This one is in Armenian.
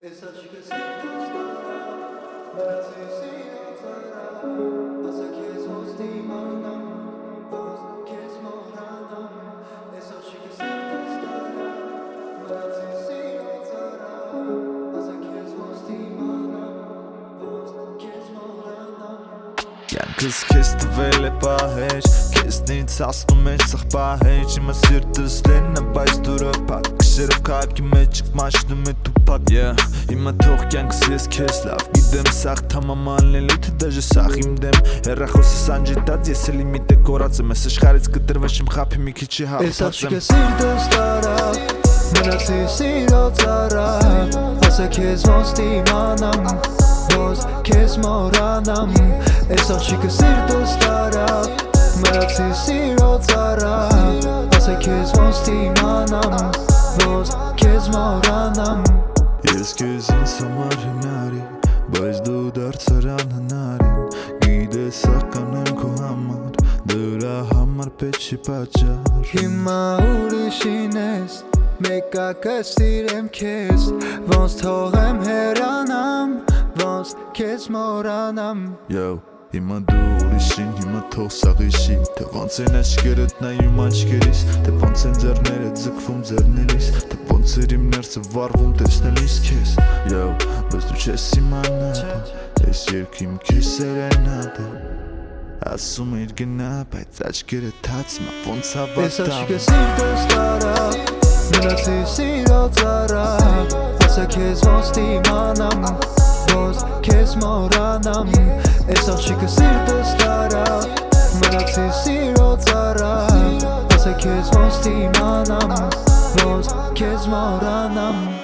Esa chica sirte stara, marazi sirozara, asa kes hosti manam, vos kes moranam. Esa chica sirte stara, marazi sirozara, asa kes hosti manam, vos kes moranam. Կյանքս քեզ տվել է պահեջ, քեզնից ասնում ես սխպահեջ, իմը սիրտս լենը, բայց դուրը պակ, կշերով կայպքի մեջ մաշնում է տուպակ, իմը թող կյանքս ես քեզ լավ, գիտեմ սաղ թամամանլելի, թե դաժը սաղ իմ դեմ, հեռախոսս անջետած, ես էլի մի տե կորած եմ, ես աշխարից կտրվաշ իմ խապի մի քիչի հաղթած եմ։ Եսա չկես սիրտս տարավ, մնացի սիրոց արավ, ասա քեզ ոնց դիմանամ, ոնց քեզ մորանամ։ Եսա չկես սիրտս տարավ, մնացի սիրոց արավ, ասա քեզ ոնց դիմանամ, ոնց քեզ մորանամ։ Ես քեզ ինձ համար հնարի, բայց դու դարձար անհնարին, գիտես սաղ կանեմ քո համար, դրա համար պետք չի պատճառ։ Հիմա ուրիշին ես, մեկա կստիրեմ քեզ, ոնց թողեմ հեռանամ, ոնց քեզ մորանամ։ Հիմա դու ուրիշին, հիմա թող սաղ իշի, թե ոնց են աչքերդ նայում աչքերիս, թե ոնց են ձեռներդ ձգվում ձեռներիս, թե ոնց էր իմ ներսը վառվում տեսնելիս քեզ, բայց դու չես իմանալ, այս երգ իմ քեզ սերենադը, ասում էր գնա, բայց աչքերը թաց, մա ոնց հավատամ։ Եսա չկես սիրտս տարավ, մնացի սիրոց արավ, ասա քեզ ոնց դիմանամ, ոնց քեզ մորանամ։ Եսա չկես սիրտս տարավ, մնացի սիրոց արավ, ասա քեզ ոնց դիմանամ, ոնց քեզ մորանամ։